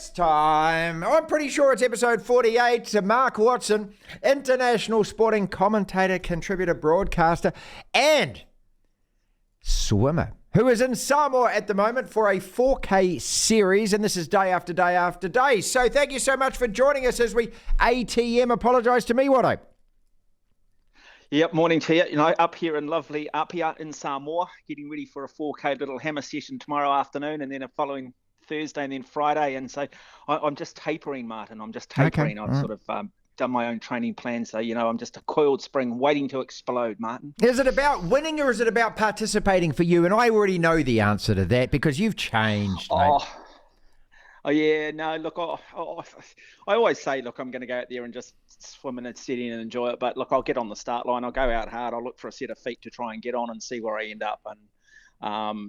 It's time. I'm pretty sure it's episode 48. Mark Watson, international sporting commentator, contributor, broadcaster, and swimmer, who is in Samoa at the moment for a 4K series, and this is day after day after day. So thank you so much for joining us as we ATM Apologise to me, Watto. Yep, morning to you. Up here in lovely Apia in Samoa, getting ready for a 4K little hammer session tomorrow afternoon, and then a following Thursday and then Friday. And so I'm just tapering, Martin. I'm just tapering. Okay. I've sort of done my own training plan. So, I'm just a coiled spring waiting to explode, Martin. Is it about winning or is it about participating for you? And I already know the answer to that because you've changed, mate. Oh yeah, no, look, I always say, look, I'm going to go out there and just swim in a setting and enjoy it. But look, I'll get on the start line. I'll go out hard. I'll look for a set of feet to try and get on and see where I end up. And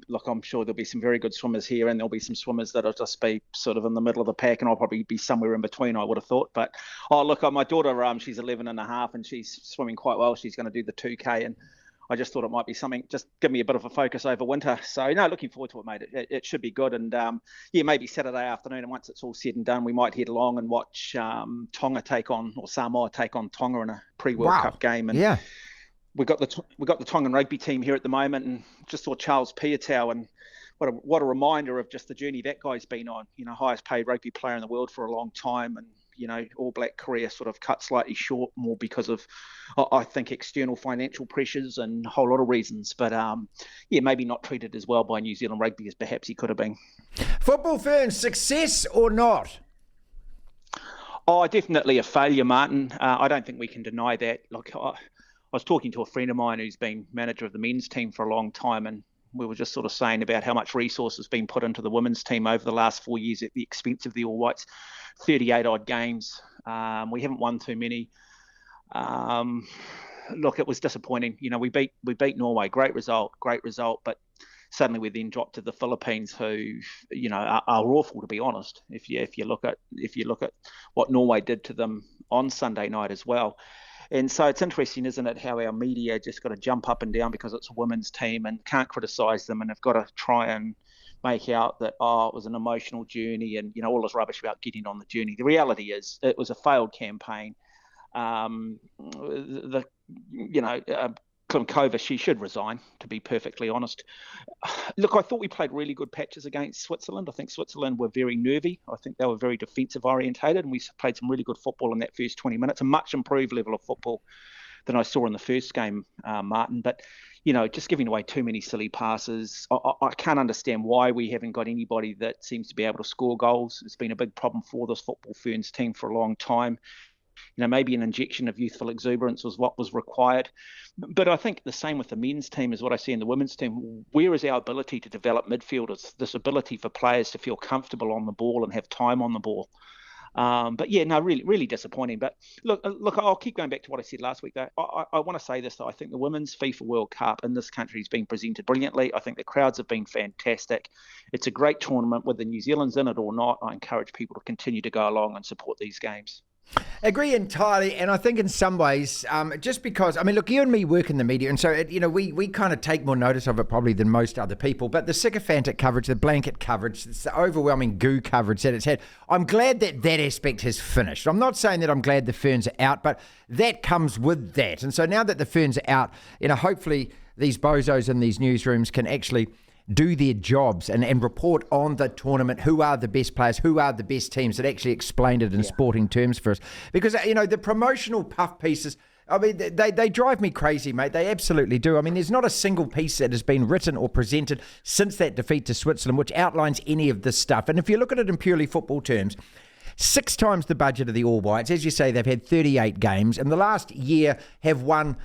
look, I'm sure there'll be some very good swimmers here, and there'll be some swimmers that'll just be sort of in the middle of the pack, and I'll probably be somewhere in between, I would have thought. But, look, my daughter, she's 11 and a half, and she's swimming quite well. She's going to do the 2K, and I just thought it might be something, just give me a bit of a focus over winter. So, no, looking forward to it, mate. It should be good. And, maybe Saturday afternoon, and once it's all said and done, we might head along and watch Samoa take on Tonga in a pre-World Cup game. And we got the Tongan rugby team here at the moment, and just saw Charles Piutau, and what a reminder of just the journey that guy's been on. Highest paid rugby player in the world for a long time, and All Black career sort of cut slightly short, more because of, I think, external financial pressures and a whole lot of reasons. But maybe not treated as well by New Zealand rugby as perhaps he could have been. Football Ferns, success or not? Oh, definitely a failure, Martin. I don't think we can deny that. Look, I was talking to a friend of mine who's been manager of the men's team for a long time, and we were just sort of saying about how much resources been put into the women's team over the last 4 years at the expense of the All Whites. 38 odd games. We haven't won too many. Look, it was disappointing. We beat Norway. Great result. But suddenly we then dropped to the Philippines, who are awful, to be honest. If you look at what Norway did to them on Sunday night as well. And so it's interesting, isn't it, how our media just got to jump up and down because it's a women's team and can't criticise them, and have got to try and make out that, it was an emotional journey and, all this rubbish about getting on the journey. The reality is it was a failed campaign. Klimkova, she should resign, to be perfectly honest. Look, I thought we played really good patches against Switzerland. I think Switzerland were very nervy. I think they were very defensive orientated, and we played some really good football in that first 20 minutes, a much improved level of football than I saw in the first game, Martin. But, just giving away too many silly passes. I can't understand why we haven't got anybody that seems to be able to score goals. It's been a big problem for this Football Ferns team for a long time. Maybe an injection of youthful exuberance was what was required. But I think the same with the men's team is what I see in the women's team. Where is our ability to develop midfielders, this ability for players to feel comfortable on the ball and have time on the ball? Really, really disappointing. But look, I'll keep going back to what I said last week, though. I want to say this, though. I think the Women's FIFA World Cup in this country has been presented brilliantly. I think the crowds have been fantastic. It's a great tournament, whether New Zealand's in it or not. I encourage people to continue to go along and support these games. Agree entirely, and I think in some ways, just because, look, you and me work in the media, and so, we kind of take more notice of it probably than most other people, but the sycophantic coverage, the blanket coverage, the overwhelming goo coverage that it's had, I'm glad that aspect has finished. I'm not saying that I'm glad the Ferns are out, but that comes with that. And so now that the Ferns are out, hopefully these bozos in these newsrooms can actually do their jobs and report on the tournament, who are the best players, who are the best teams, that actually explained it in sporting terms for us. Because, the promotional puff pieces, they drive me crazy, mate. They absolutely do. There's not a single piece that has been written or presented since that defeat to Switzerland which outlines any of this stuff. And if you look at it in purely football terms, 6 times the budget of the All Whites. As you say, they've had 38 games, and the last year have won,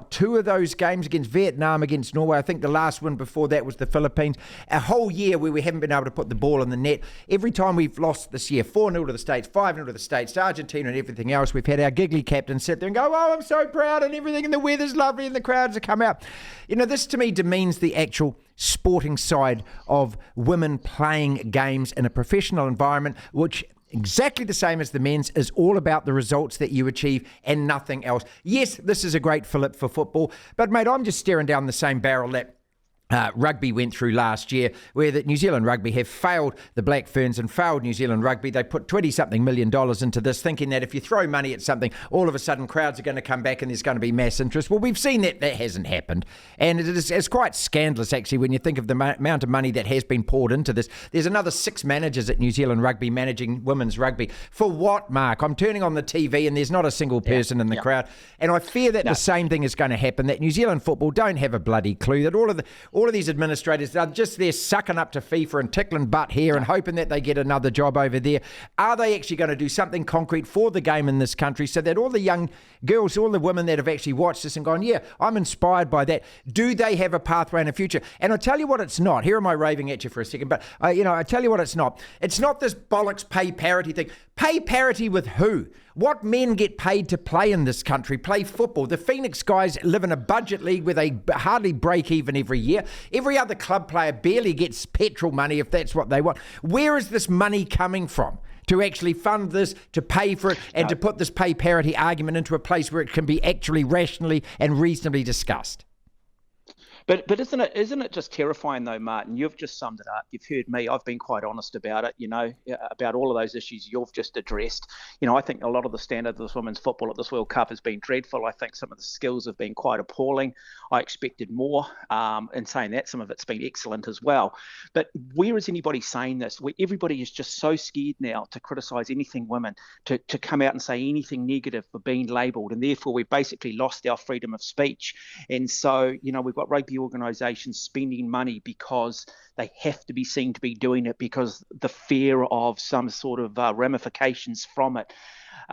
2 of those games against Vietnam, against Norway. I think the last one before that was the Philippines. A whole year where we haven't been able to put the ball in the net. Every time we've lost this year, 4-0 to the States, 5-0 to the States, to Argentina and everything else, we've had our giggly captain sit there and go, I'm so proud and everything, and the weather's lovely and the crowds have come out. This to me demeans the actual sporting side of women playing games in a professional environment, which, exactly the same as the men's, is all about the results that you achieve and nothing else. Yes, this is a great fillip for football, but mate, I'm just staring down the same barrel that rugby went through last year, where that New Zealand Rugby have failed the Black Ferns and failed New Zealand Rugby. They put $20-something million into this, thinking that if you throw money at something, all of a sudden crowds are going to come back and there's going to be mass interest. Well, we've seen that hasn't happened. And it's quite scandalous, actually, when you think of the amount of money that has been poured into this. There's another 6 managers at New Zealand Rugby managing women's rugby. For what, Mark? I'm turning on the TV and there's not a single person in the crowd. And I fear that the same thing is going to happen, that New Zealand football don't have a bloody clue, that all of these administrators are just there sucking up to FIFA and tickling butt here and hoping that they get another job over there. Are they actually going to do something concrete for the game in this country so that all the young girls, all the women that have actually watched this and gone, yeah, I'm inspired by that, do they have a pathway in the future? And I'll tell you what it's not. Here am I raving at you for a second, but I tell you what it's not. It's not this bollocks pay parity thing. Pay parity with who? What men get paid to play in this country, play football? The Phoenix guys live in a budget league where they hardly break even every year. Every other club player barely gets petrol money if that's what they want. Where is this money coming from to actually fund this, to pay for it, and to put this pay parity argument into a place where it can be actually rationally and reasonably discussed? But isn't it just terrifying though, Martin? You've just summed it up. You've heard me. I've been quite honest about it, about all of those issues you've just addressed. I think a lot of the standard of this women's football at this World Cup has been dreadful. I think some of the skills have been quite appalling. I expected more. In saying that, some of it's been excellent as well. But where is anybody saying this? Everybody is just so scared now to criticise anything women, to come out and say anything negative for being labelled. And therefore, we've basically lost our freedom of speech. And so, we've got rugby organisations spending money because they have to be seen to be doing it because the fear of some sort of ramifications from it.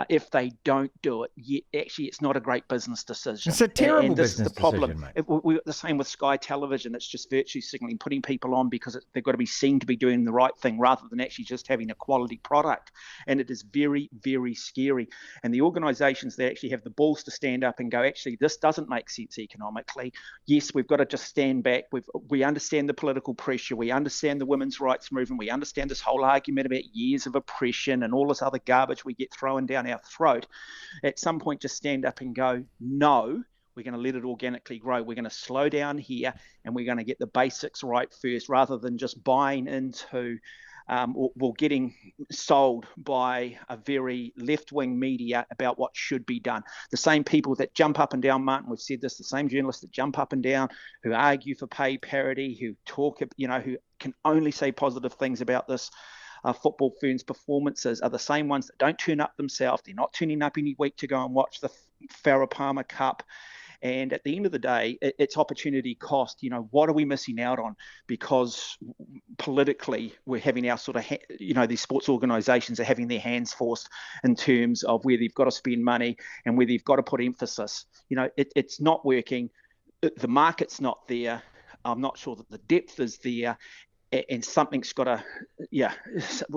If they don't do it, actually, it's not a great business decision. It's a terrible this business is the problem. decision, mate. We're the same with Sky Television. It's just virtue signalling, putting people on because they've got to be seen to be doing the right thing rather than actually just having a quality product. And it is very, very scary. And the organisations that actually have the balls to stand up and go, actually, this doesn't make sense economically. Yes, we've got to just stand back. We understand the political pressure. We understand the women's rights movement. We understand this whole argument about years of oppression and all this other garbage we get thrown down our throat. At some point, just stand up and go, no, we're going to let it organically grow. We're going to slow down here and we're going to get the basics right first rather than just buying into or getting sold by a very left-wing media about what should be done. The same people that jump up and down, Martin, we've said this, the same journalists that jump up and down, who argue for pay parity, who talk, who can only say positive things about this Football Ferns performances are the same ones that don't turn up themselves. They're not turning up any week to go and watch the Farah Palmer Cup. And at the end of the day, it's opportunity cost. What are we missing out on? Because politically, we're having our sort of, these sports organisations are having their hands forced in terms of where they've got to spend money and where they've got to put emphasis. It's not working. The market's not there. I'm not sure that the depth is there. And something's got to,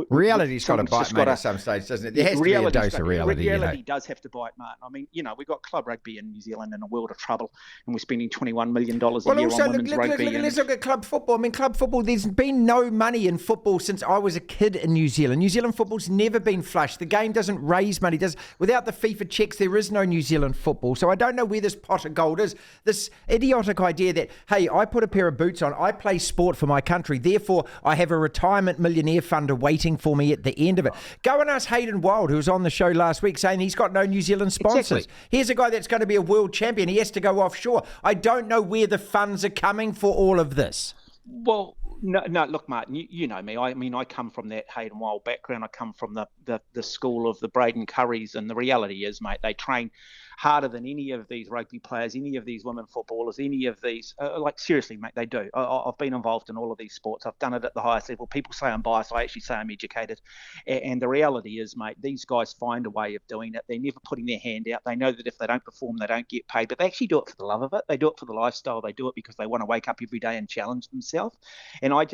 reality's got to bite, mate, at some stage, doesn't it? There has to be a dose of reality. Reality does have to bite, Martin. I mean, we've got club rugby in New Zealand in a world of trouble, and we're spending $21 million a year on women's rugby. Let's look at club football. I mean, club football, there's been no money in football since I was a kid in New Zealand. New Zealand football's never been flush. The game doesn't raise money. Without the FIFA checks, there is no New Zealand football. So I don't know where this pot of gold is. This idiotic idea that, hey, I put a pair of boots on, I play sport for my country, therefore I have a retirement millionaire funder waiting for me at the end of it. Go and ask Hayden Wild, who was on the show last week, saying he's got no New Zealand sponsors. Exactly. Here's a guy that's going to be a world champion. He has to go offshore. I don't know where the funds are coming for all of this. Well, no, look, Martin, you know me. I come from that Hayden Wild background. I come from the school of the Braden Currys, and the reality is, mate, they train harder than any of these rugby players, any of these women footballers, any of these. Seriously, mate, they do. I've been involved in all of these sports. I've done it at the highest level. People say I'm biased. I actually say I'm educated. And the reality is, mate, these guys find a way of doing it. They're never putting their hand out. They know that if they don't perform, they don't get paid. But they actually do it for the love of it. They do it for the lifestyle. They do it because they want to wake up every day and challenge themselves. And I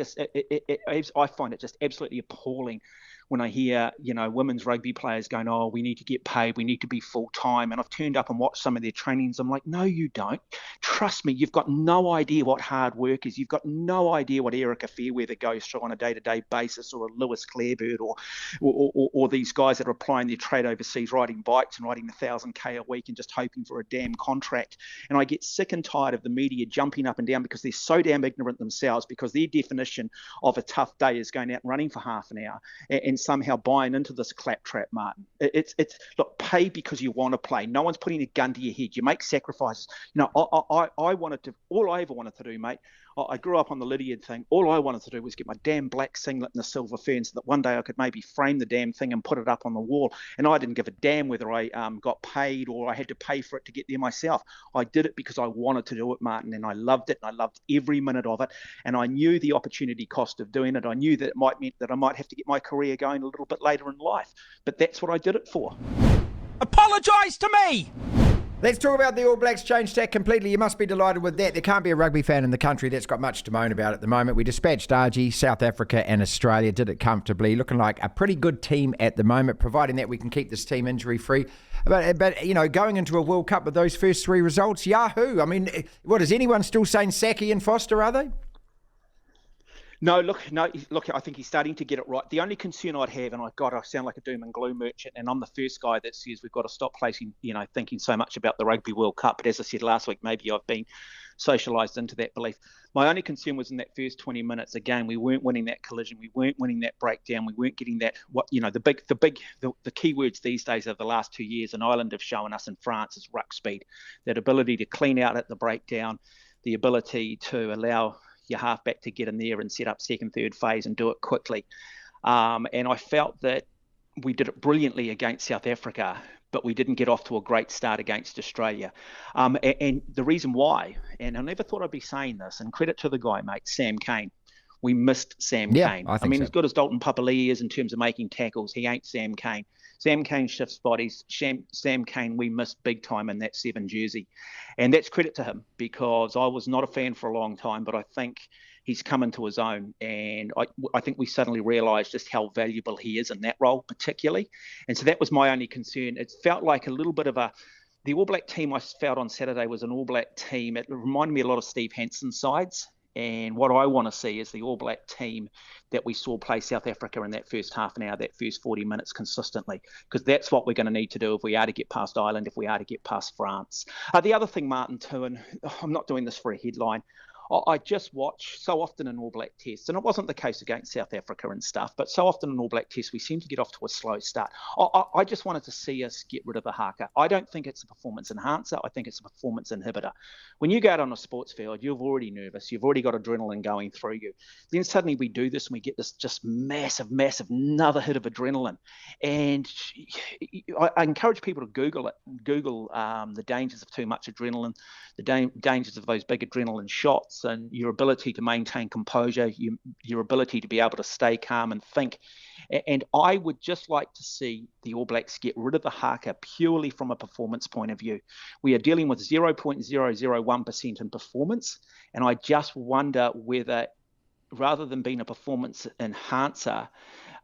find it just absolutely appalling when I hear, women's rugby players going, oh, we need to get paid, we need to be full time. And I've turned up and watched some of their trainings. I'm like, no, you don't. Trust me, you've got no idea what hard work is. You've got no idea what Erica Fairweather goes through on a day-to-day basis, or a Lewis Clarebird, or these guys that are applying their trade overseas, riding bikes and riding 1,000K a week and just hoping for a damn contract. And I get sick and tired of the media jumping up and down because they're so damn ignorant themselves, because their definition of a tough day is going out and running for half an hour and somehow buying into this claptrap, Martin. It's look, pay because you want to play. No one's putting a gun to your head. You make sacrifices. I all I ever wanted to do, mate, I grew up on the Lydiard thing. All I wanted to do was get my damn black singlet and the silver fern so that one day I could maybe frame the damn thing and put it up on the wall. And I didn't give a damn whether I got paid or I had to pay for it to get there myself. I did it because I wanted to do it, Martin, and I loved it, and I loved every minute of it. And I knew the opportunity cost of doing it. I knew that it might mean that I might have to get my career going a little bit later in life. But that's what I did it for. Apologise to me! Let's talk about the All Blacks change tack completely. You must be delighted with that. There can't be a rugby fan in the country that's got much to moan about at the moment. We dispatched RG, South Africa and Australia, did it comfortably, looking like a pretty good team at the moment, providing that we can keep this team injury-free. But going into a World Cup with those first three results, yahoo! I mean, what, is anyone still saying Saki and Foster, are they? No, look, I think he's starting to get it right. The only concern I'd have, and I sound like a doom and gloom merchant, and I'm the first guy that says we've got to stop thinking so much about the Rugby World Cup. But as I said last week, maybe I've been socialised into that belief. My only concern was in that first 20 minutes. Again, we weren't winning that collision, we weren't winning that breakdown, we weren't getting that. The key words these days over the last 2 years, and Ireland have shown us, in France, is ruck speed. That ability to clean out at the breakdown, the ability to allow your halfback to get in there and set up second, third phase and do it quickly. And I felt that we did it brilliantly against South Africa, but we didn't get off to a great start against Australia. And the reason why, and I never thought I'd be saying this, and credit to the guy, mate, Sam Cane. We missed Sam Cane. I mean, so. As good as Dalton Papali'i is in terms of making tackles, he ain't Sam Cane. Sam Cane shifts bodies. Sam Cane, we missed big time in that 7 jersey. And that's credit to him, because I was not a fan for a long time, but I think he's come into his own. And I think we suddenly realised just how valuable he is in that role particularly. And so that was my only concern. It felt like a little bit of the All Black team I felt on Saturday was an All Black team. It reminded me a lot of Steve Hanson's sides. And what I want to see is the All Black team that we saw play South Africa in that first half an hour, that first 40 minutes consistently, because that's what we're going to need to do if we are to get past Ireland, if we are to get past France. The other thing, Martin, too, and I'm not doing this for a headline, I just watch so often in All Black tests, and it wasn't the case against South Africa and stuff, but so often in All Black tests, we seem to get off to a slow start. I just wanted to see us get rid of the haka. I don't think it's a performance enhancer. I think it's a performance inhibitor. When you go out on a sports field, you're already nervous. You've already got adrenaline going through you. Then suddenly we do this and we get this just massive another hit of adrenaline. And I encourage people to Google it. Google the dangers of too much adrenaline, the dangers of those big adrenaline shots, and your ability to maintain composure, your ability to be able to stay calm and think. And I would just like to see the All Blacks get rid of the haka purely from a performance point of view. We are dealing with 0.001% in performance, and I just wonder whether, rather than being a performance enhancer,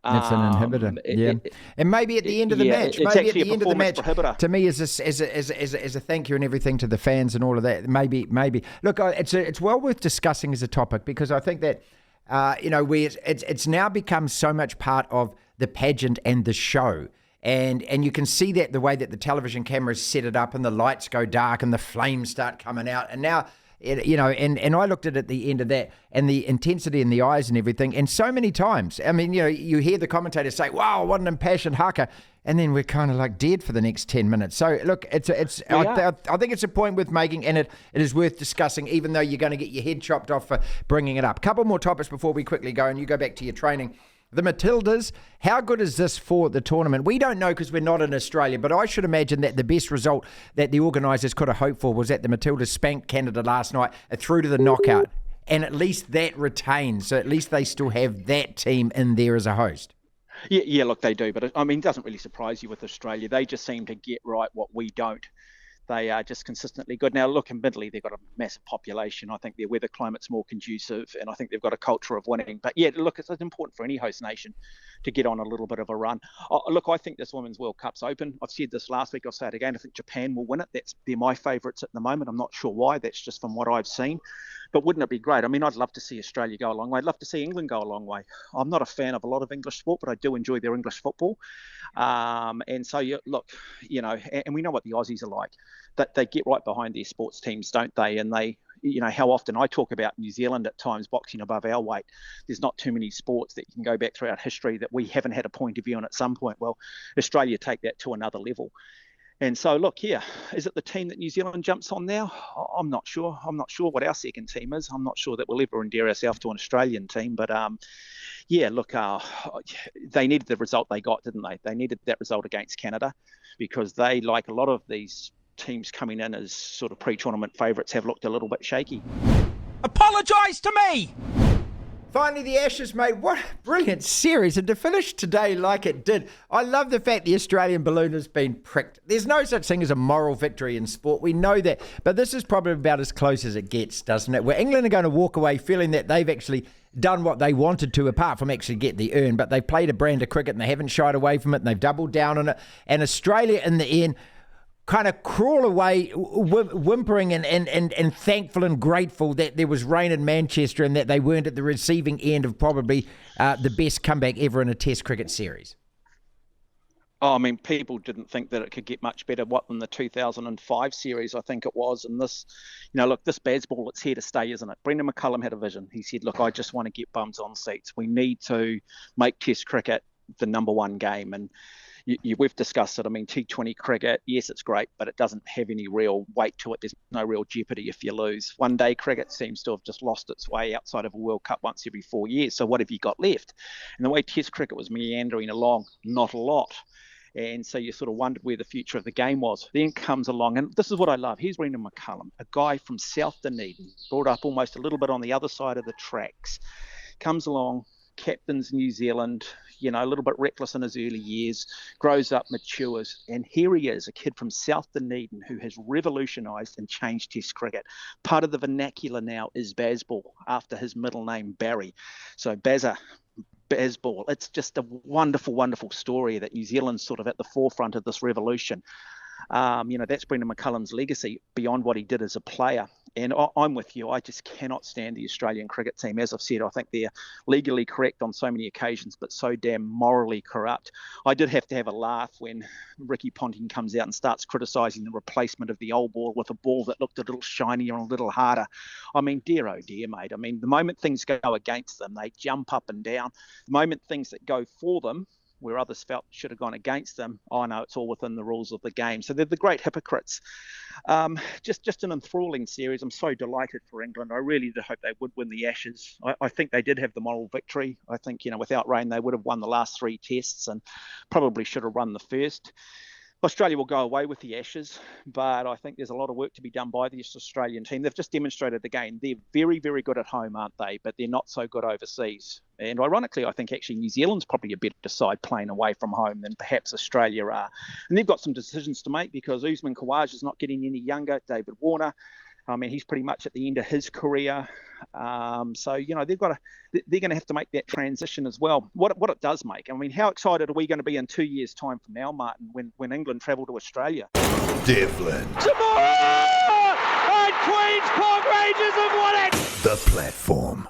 it's an inhibitor, and maybe at the end of the match, maybe at the end of the match, prohibitor. To me, as a thank you and everything to the fans and all of that, maybe. Look, it's well worth discussing as a topic, because I think that it's now become so much part of the pageant and the show. And you can see that the way that the television cameras set it up and the lights go dark and the flames start coming out. And now, and I looked at the end of that and the intensity in the eyes and everything. And so many times, I mean, you hear the commentators say, wow, what an impassioned haka. And then we're kind of like dead for the next 10 minutes. So look, I think it's a point worth making, and it is worth discussing, even though you're going to get your head chopped off for bringing it up. Couple more topics before we quickly go and you go back to your training. The Matildas, how good is this for the tournament? We don't know because we're not in Australia, but I should imagine that the best result that the organisers could have hoped for was that the Matildas spanked Canada last night through to the knockout, and at least that retains. So at least they still have that team in there as a host. Yeah, look, they do. But I mean, it doesn't really surprise you with Australia. They just seem to get right what we don't. They are just consistently good. Now, look, admittedly, they've got a massive population. I think their weather climate's more conducive, and I think they've got a culture of winning. But yeah, look, it's important for any host nation to get on a little bit of a run. Look, I think this Women's World Cup's open. I've said this last week, I'll say it again. I think Japan will win it. They're my favourites at the moment. I'm not sure why. That's just from what I've seen. But wouldn't it be great? I mean, I'd love to see Australia go a long way. I'd love to see England go a long way. I'm not a fan of a lot of English sport, but I do enjoy their English football. And so, look, and we know what the Aussies are like. That they get right behind their sports teams, don't they? And they, how often I talk about New Zealand at times boxing above our weight. There's not too many sports that you can go back throughout history that we haven't had a point of view on at some point. Well, Australia take that to another level. And so, look, is it the team that New Zealand jumps on now? I'm not sure. I'm not sure what our second team is. I'm not sure that we'll ever endear ourselves to an Australian team. But, they needed the result they got, didn't they? They needed that result against Canada because they, like a lot of these teams coming in as sort of pre-tournament favourites, have looked a little bit shaky. Apologise to me! Finally, the Ashes, mate. What a brilliant series. And to finish today like it did, I love the fact the Australian balloon has been pricked. There's no such thing as a moral victory in sport. We know that. But this is probably about as close as it gets, doesn't it? Where England are going to walk away feeling that they've actually done what they wanted to, apart from actually get the earn. But they've played a brand of cricket and they haven't shied away from it and they've doubled down on it. And Australia, in the end, kind of crawl away whimpering and thankful and grateful that there was rain in Manchester and that they weren't at the receiving end of probably the best comeback ever in a Test cricket series. Oh, I mean, people didn't think that it could get much better than the 2005 series, I think it was. And this, this Bazball, it's here to stay, isn't it? Brendan McCullum had a vision. He said, look, I just want to get bums on seats. We need to make Test cricket the number one game. And we've discussed it. I mean, T20 cricket, yes, it's great, but it doesn't have any real weight to it. There's no real jeopardy if you lose. One day cricket seems to have just lost its way outside of a World Cup once every 4 years. So what have you got left? And the way Test cricket was meandering along, not a lot. And so you sort of wondered where the future of the game was. Then comes along, and this is what I love. Here's Brendan McCullum, a guy from South Dunedin, brought up almost a little bit on the other side of the tracks. Comes along, captains New Zealand, a little bit reckless in his early years, grows up, matures, and here he is, a kid from South Dunedin who has revolutionised and changed Test cricket. Part of the vernacular now is Bazball, after his middle name, Barry. So Bazball. It's just a wonderful, wonderful story that New Zealand's sort of at the forefront of this revolution. That's Brendan McCullum's legacy beyond what he did as a player. And I'm with you. I just cannot stand the Australian cricket team. As I've said, I think they're legally correct on so many occasions, but so damn morally corrupt. I did have to have a laugh when Ricky Ponting comes out and starts criticising the replacement of the old ball with a ball that looked a little shinier and a little harder. I mean, dear, oh dear, mate. I mean, the moment things go against them, they jump up and down. The moment things that go for them, where others felt should have gone against them, I know it's all within the rules of the game. So they're the great hypocrites. Just an enthralling series. I'm so delighted for England. I really did hope they would win the Ashes. I think they did have the moral victory. I think, without rain, they would have won the last three tests and probably should have run the first. Australia will go away with the Ashes, but I think there's a lot of work to be done by the Australian team. They've just demonstrated again, they're very, very good at home, aren't they? But they're not so good overseas. And ironically, I think actually New Zealand's probably a better side playing away from home than perhaps Australia are. And they've got some decisions to make because Usman Khawaja is not getting any younger. David Warner, I mean, he's pretty much at the end of his career. So they're going to have to make that transition as well. What it does make, I mean, how excited are we going to be in 2 years' time from now, Martin, when England travel to Australia? Devlin. Tomorrow! And Queen's Park Rangers have won it! The platform.